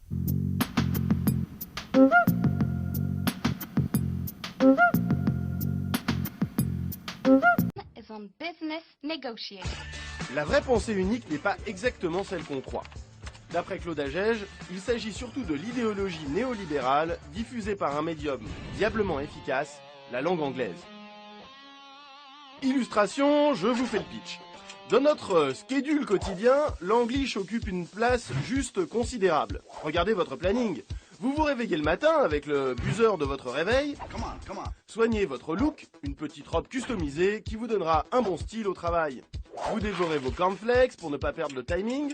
Is on business negotiating. La vraie pensée unique n'est pas exactement celle qu'on croit. D'après Claude Agege, il s'agit surtout de l'idéologie néolibérale diffusée par un médium diablement efficace, la langue anglaise. Illustration, je vous fais le pitch. Dans notre schedule quotidien, l'anglish occupe une place juste considérable. Regardez votre planning. Vous vous réveillez le matin avec le buzzer de votre réveil. Soignez votre look, une petite robe customisée qui vous donnera un bon style au travail. Vous dévorez vos cornflakes pour ne pas perdre le timing.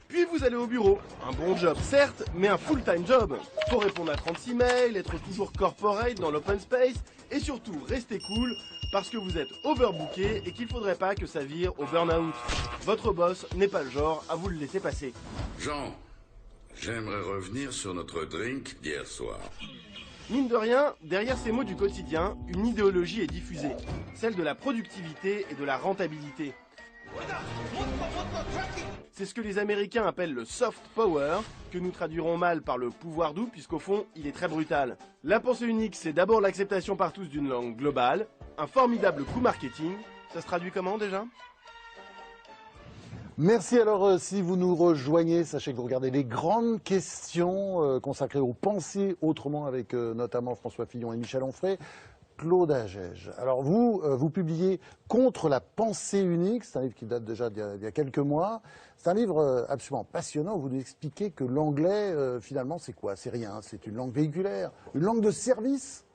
Puis vous allez au bureau. Un bon job certes, mais un full-time job. Faut répondre à 36 mails, être toujours corporate dans l'open space et surtout rester cool parce que vous êtes overbooké et qu'il faudrait pas que ça vire au burn-out. Votre boss n'est pas le genre à vous le laisser passer. Jean, j'aimerais revenir sur notre drink d'hier soir. Mine de rien, derrière ces mots du quotidien, une idéologie est diffusée. Celle de la productivité et de la rentabilité. C'est ce que les Américains appellent le soft power, que nous traduirons mal par le pouvoir doux, puisqu'au fond, il est très brutal. La pensée unique, c'est d'abord l'acceptation par tous d'une langue globale, un formidable coup marketing. Ça se traduit comment déjà ? Merci. Alors, si vous nous rejoignez, sachez que vous regardez les grandes questions consacrées aux pensées autrement avec notamment François Fillon et Michel Onfray. Claude Agege. Alors vous publiez Contre la pensée unique, c'est un livre qui date déjà d'il y a quelques mois. C'est un livre absolument passionnant où vous nous expliquez que l'anglais, finalement, c'est quoi? C'est rien, c'est une langue véhiculaire, une langue de service,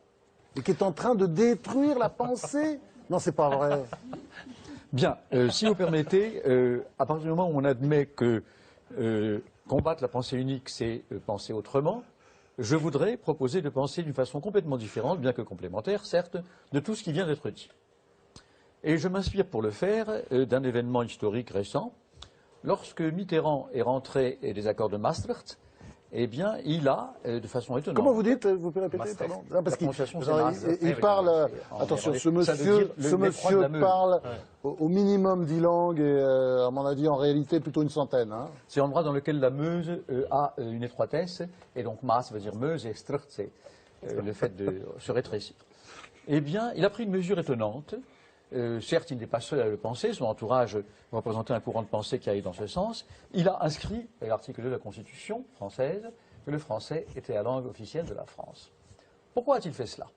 et qui est en train de détruire la pensée. Non, c'est pas vrai. Bien, si vous permettez, à partir du moment où on admet que combattre la pensée unique, c'est penser autrement, je voudrais proposer de penser d'une façon complètement différente, bien que complémentaire, certes, de tout ce qui vient d'être dit. Et je m'inspire pour le faire d'un événement historique récent. Lorsque Mitterrand est rentré des accords de Maastricht, eh bien, il a, de façon étonnante... Comment vous dites? Vous pouvez répéter? Pardon. Non, parce qu'il parle... Attention, ce monsieur parle au minimum 10 langues et, à mon avis, en réalité, plutôt une centaine. Hein. C'est un endroit dans lequel la Meuse a une étroitesse, et donc Maas veut dire Meuse, et Strucht, c'est le fait de se rétrécir. Eh bien, il a pris une mesure étonnante. Certes, il n'est pas seul à le penser, son entourage représentait un courant de pensée qui allait dans ce sens. Il a inscrit, à l'article 2 de la Constitution française, que le français était la langue officielle de la France. Pourquoi a-t-il fait cela?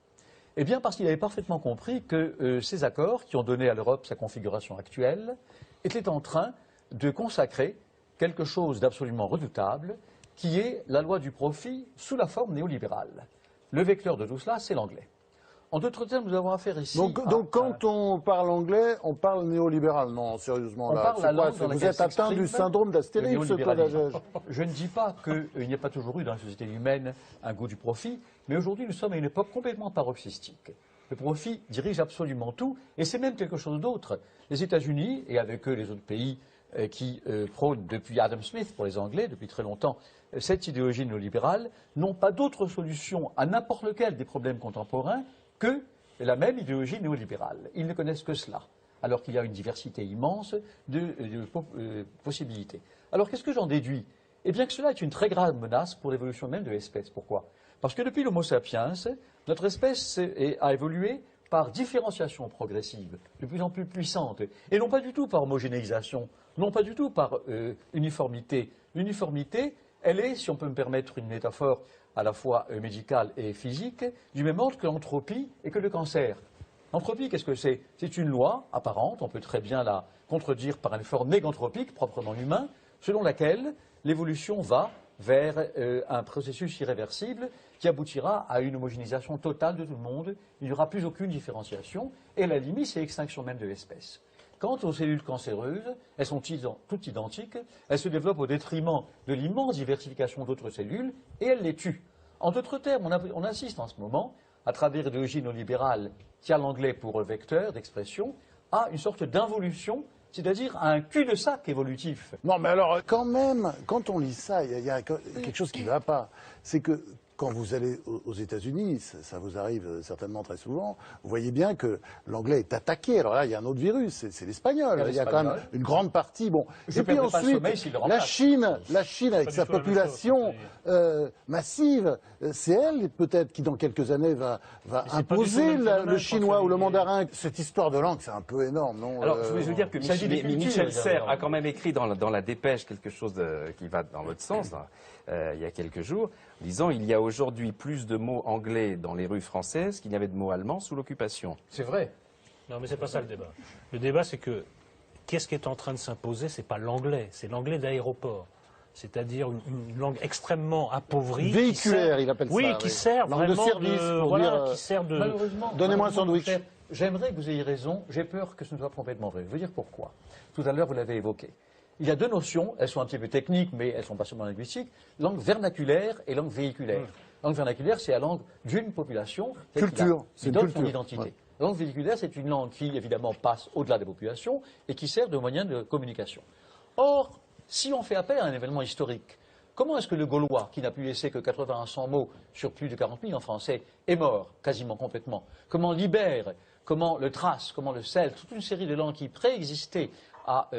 Eh bien, parce qu'il avait parfaitement compris que ces accords, qui ont donné à l'Europe sa configuration actuelle, étaient en train de consacrer quelque chose d'absolument redoutable, qui est la loi du profit sous la forme néolibérale. Le vecteur de tout cela, c'est l'anglais. En d'autres termes, nous avons affaire ici... Donc quand on parle anglais, on parle néolibéral. Non, sérieusement, là, vous êtes atteint du syndrome d'Astérix, ce Claude Agege. Je ne dis pas qu'il n'y a pas toujours eu dans la société humaine un goût du profit, mais aujourd'hui nous sommes à une époque complètement paroxystique. Le profit dirige absolument tout, et c'est même quelque chose d'autre. Les États-Unis, et avec eux les autres pays qui prônent depuis Adam Smith pour les Anglais, depuis très longtemps, cette idéologie néolibérale, n'ont pas d'autre solution à n'importe lequel des problèmes contemporains que la même idéologie néolibérale. Ils ne connaissent que cela, alors qu'il y a une diversité immense de possibilités. Alors qu'est-ce que j'en déduis? Eh bien que cela est une très grave menace pour l'évolution même de l'espèce. Pourquoi? Parce que depuis l'Homo sapiens, notre espèce a évolué par différenciation progressive, de plus en plus puissante, et non pas du tout par homogénéisation, non pas du tout par uniformité. L'uniformité, elle est, si on peut me permettre une métaphore à la fois médicale et physique, du même ordre que l'entropie et que le cancer. L'entropie, qu'est-ce que c'est? C'est une loi apparente, on peut très bien la contredire par un effort négantropique, proprement humain, selon laquelle l'évolution va vers un processus irréversible qui aboutira à une homogénéisation totale de tout le monde. Il n'y aura plus aucune différenciation, et à la limite, c'est l'extinction même de l'espèce. Quant aux cellules cancéreuses, elles sont toutes identiques, elles se développent au détriment de l'immense diversification d'autres cellules, et elles les tuent. En d'autres termes, on insiste en ce moment, à travers l'idéologie néolibérale, qui a l'anglais pour vecteur d'expression, à une sorte d'involution, c'est-à-dire à un cul-de-sac évolutif. Non, mais alors, quand même, quand on lit ça, il y a quelque chose qui ne va pas. C'est que quand vous allez aux États-Unis, ça vous arrive certainement très souvent, vous voyez bien que l'anglais est attaqué. Alors là, il y a un autre virus, c'est l'espagnol. Il y a quand même une grande partie. Bon. Et puis ensuite, la Chine avec sa population massive, c'est elle peut-être qui dans quelques années va imposer le chinois ou le mandarin. Cette histoire de langue, c'est un peu énorme, non? Alors, je veux dire que Michel Serres a quand même écrit dans la dépêche quelque chose qui va dans l'autre sens, il y a quelques jours, disant il y a aujourd'hui plus de mots anglais dans les rues françaises qu'il n'y avait de mots allemands sous l'occupation. C'est vrai. Non, mais c'est pas ça le débat. Le débat, c'est que qu'est-ce qui est en train de s'imposer? C'est pas l'anglais, c'est l'anglais d'aéroport. C'est-à-dire une langue extrêmement appauvrie. Véhiculaire, il appelle ça. Oui, qui sert langue vraiment de service, qui sert de... Malheureusement, donnez-moi un sandwich. J'aimerais que vous ayez raison, j'ai peur que ce ne soit complètement vrai. Je veux dire pourquoi. Tout à l'heure, vous l'avez évoqué. Il y a deux notions, elles sont un petit peu techniques, mais elles ne sont pas seulement linguistiques, langue vernaculaire et langue véhiculaire. Langue vernaculaire, c'est la langue d'une population culture, qui donne son identité. Ouais. La langue véhiculaire, c'est une langue qui, évidemment, passe au-delà des populations et qui sert de moyen de communication. Or, si on fait appel à un événement historique, comment est-ce que le Gaulois, qui n'a pu laisser que 80 à 100 mots sur plus de 40 000 en français, est mort quasiment complètement? Comment l'Ibère, comment le Thrace, comment le Celte, toute une série de langues qui préexistaient à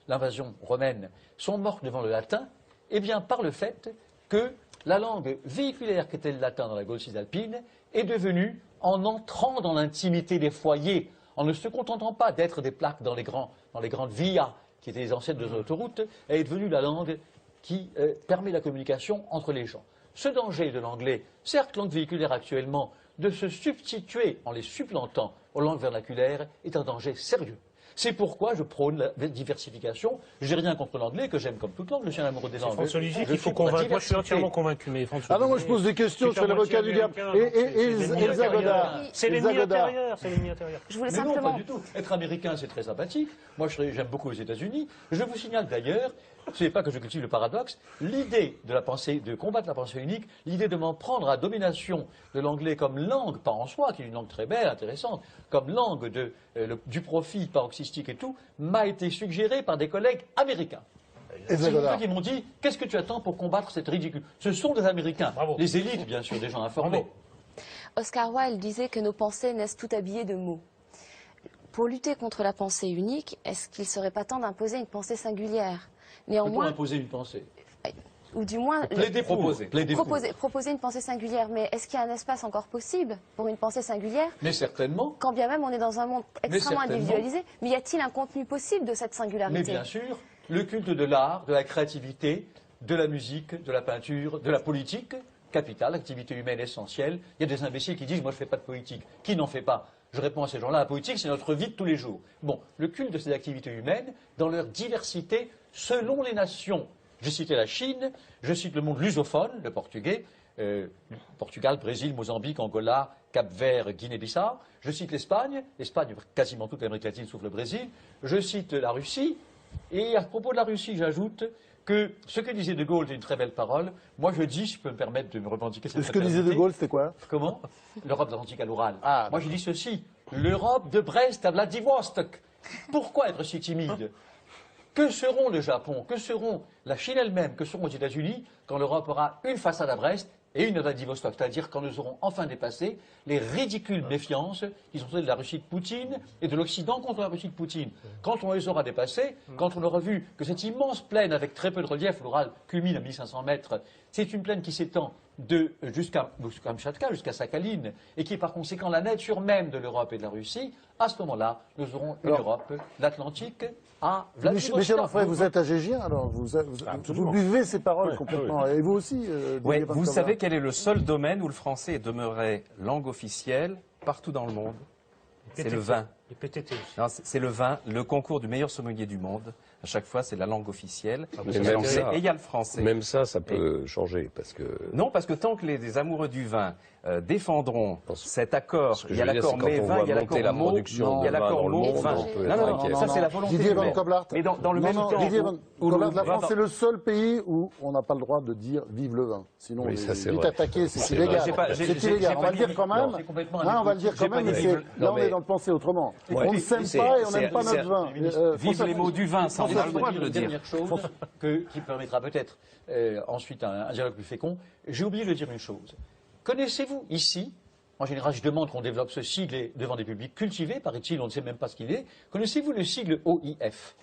l'invasion romaine sont mortes devant le latin? Eh bien, par le fait que la langue véhiculaire qu'était le latin dans la Gaule cisalpine est devenue, en entrant dans l'intimité des foyers, en ne se contentant pas d'être des plaques dans les grandes villas, qui étaient les ancêtres de l'autoroute, elle est devenue la langue qui permet la communication entre les gens. Ce danger de l'anglais, certes langue véhiculaire actuellement, de se substituer en les supplantant aux langues vernaculaires, est un danger sérieux. C'est pourquoi je prône la diversification. Je n'ai rien contre l'anglais, que j'aime comme toute langue. Je suis un amoureux des langues. François Olivier qu'il faut convaincre. Moi, je suis entièrement convaincu. Mais François non, moi, je pose des questions sur l'avocat du diable. Et Elsa Godard. C'est l'ennemi intérieur. C'est l'ennemi intérieur. Je voulais mais simplement... non, pas du tout. Être américain, c'est très sympathique. Moi, j'aime beaucoup les États-Unis. Je vous signale d'ailleurs, ce n'est pas que je cultive le paradoxe, l'idée de la pensée, de combattre la pensée unique, l'idée de m'en prendre à domination de l'anglais comme langue, pas en soi, qui est une langue très belle, intéressante, comme langue du profit paroxystique et tout, m'a été suggérée par des collègues américains. C'est eux qui m'ont dit, qu'est-ce que tu attends pour combattre cette ridicule? Ce sont des Américains, les élites, bien sûr, des gens informés. Oscar Wilde disait que nos pensées naissent tout habillées de mots. Pour lutter contre la pensée unique, est-ce qu'il ne serait pas temps d'imposer une pensée singulière? Néanmoins, imposer une pensée. Ou du moins proposer une pensée singulière. Mais est-ce qu'il y a un espace encore possible pour une pensée singulière? Mais certainement. Quand bien même on est dans un monde extrêmement individualisé. Mais y a-t-il un contenu possible de cette singularité? Mais bien sûr, le culte de l'art, de la créativité, de la musique, de la peinture, de la politique, capitale, activité humaine essentielle. Il y a des imbéciles qui disent, moi je ne fais pas de politique. Qui n'en fait pas? Je réponds à ces gens-là, la politique, c'est notre vie de tous les jours. Bon, le culte de ces activités humaines, dans leur diversité, selon les nations. J'ai cité la Chine, je cite le monde lusophone, le portugais, Portugal, Brésil, Mozambique, Angola, Cap-Vert, Guinée-Bissau. Je cite l'Espagne, quasiment toute l'Amérique latine sauf le Brésil. Je cite la Russie, et à propos de la Russie, j'ajoute que ce que disait De Gaulle est une très belle parole. Moi, je dis, si je peux me permettre de me revendiquer cette Ce que disait De Gaulle, c'était quoi? Comment? L'Europe de l'Atlantique à l'Oural. Ah, moi, je dis ceci. L'Europe de Brest à Vladivostok. Pourquoi être si timide? Que seront le Japon, que seront la Chine elle-même, que seront les États-Unis quand l'Europe aura une façade à Brest et une à Vladivostok? C'est-à-dire quand nous aurons enfin dépassé les ridicules méfiances qui sont celles de la Russie de Poutine et de l'Occident contre la Russie de Poutine. Quand on les aura dépassées, quand on aura vu que cette immense plaine avec très peu de relief, l'Oural culmine à 1500 mètres, c'est une plaine qui s'étend jusqu'à Kamchatka, jusqu'à Sakhaline, et qui est par conséquent la nature même de l'Europe et de la Russie, à ce moment-là, nous aurons une Europe, l'Atlantique, à Vladivostok. Michel Onfray, vous êtes agégien, alors vous buvez ces paroles complètement. Et vous aussi vous savez quel est le seul domaine où le français est demeuré langue officielle partout dans le monde? C'est le vin. Les PTT aussi. Non, c'est le vin, le concours du meilleur sommelier du monde. À chaque fois, c'est la langue officielle. Et même ça, et il y a le français. Même ça peut changer. Parce que... Non, parce que tant que les amoureux du vin défendront cet accord, il y a dire, l'accord mais vin, il y a l'accord mot, il y a l'accord mot vin. Non, ça c'est la volonté Didier du Van maire. Coblart. Mais dans le même temps... Didier Van Coblart, la France, c'est le seul pays où on n'a pas le droit de dire « vive le vin ». Sinon, on est vite attaqué, c'est illégal. C'est illégal. On va le dire quand même. On va le dire quand même, mais là, on est dans le penser autrement. On ne s'aime pas et on n'aime pas notre vin. Vive les mots du vin, ça on a le droit de le dire. Dernière chose qui permettra peut-être ensuite un dialogue plus fécond. J'ai oublié de dire une chose. Connaissez-vous ici, en général je demande qu'on développe ce sigle devant des publics cultivés, paraît-il, on ne sait même pas ce qu'il est, connaissez-vous le sigle OIF?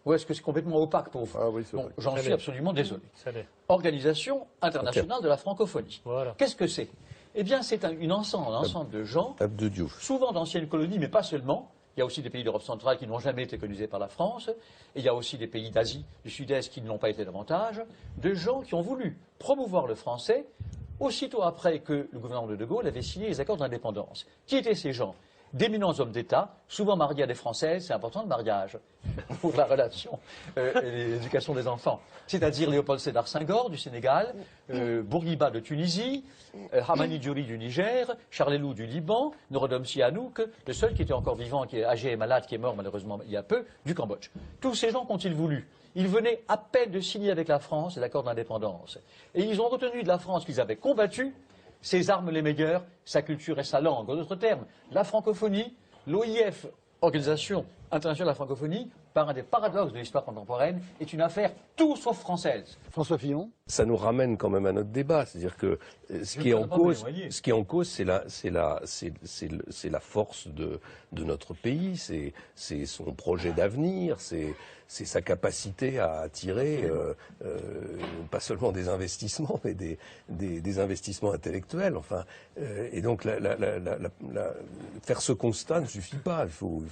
Ou est-ce que c'est complètement opaque pour vous? Ah oui, c'est bon, opaque. j'en suis absolument désolé. Ça l'est. Organisation internationale de la francophonie. Voilà. Qu'est-ce que c'est? Eh bien, c'est un ensemble de gens, Abdou Diouf. souvent d'anciennes colonies, mais pas seulement. Il y a aussi des pays d'Europe centrale qui n'ont jamais été colonisés par la France, et il y a aussi des pays d'Asie du Sud-Est qui ne l'ont pas été davantage, de gens qui ont voulu promouvoir le français aussitôt après que le gouvernement de Gaulle avait signé les accords d'indépendance. Qui étaient ces gens? D'éminents hommes d'État, souvent mariés à des Françaises, c'est important le mariage pour la relation et l'éducation des enfants. C'est-à-dire Léopold Sédar Senghor du Sénégal, Bourguiba de Tunisie, Hamani Diori du Niger, Charles Elou du Liban, Norodom Sihanouk, le seul qui était encore vivant, qui est âgé et malade, qui est mort malheureusement il y a peu, du Cambodge. Tous ces gens qu'ont-ils voulu? Ils venaient à peine de signer avec la France l'accord d'indépendance. Et ils ont retenu de la France qu'ils avaient combattu ses armes les meilleures, sa culture et sa langue. En d'autres termes, la francophonie, l'OIF, Organisation internationale de la francophonie, par un des paradoxes de l'histoire contemporaine, est une affaire tout sauf française. François Fillon. Ça nous ramène quand même à notre débat, c'est-à-dire que ce qui est en cause, c'est la force de notre pays, c'est son projet d'avenir, c'est sa capacité à attirer pas seulement des investissements, mais des investissements intellectuels. Enfin, et donc faire ce constat ne suffit pas. Il faut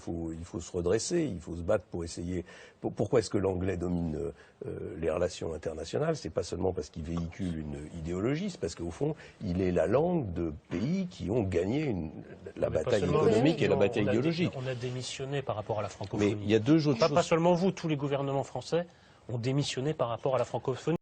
se redresser, il faut se battre pour essayer. Pourquoi est-ce que l'anglais domine les relations internationales? C'est pas seulement parce qu'il véhicule une idéologie, c'est parce qu'au fond, il est la langue de pays qui ont gagné la bataille économique et la bataille idéologique. On a démissionné par rapport à la francophonie. Mais il y a deux autres choses. Pas seulement vous, tous les gouvernements français ont démissionné par rapport à la francophonie.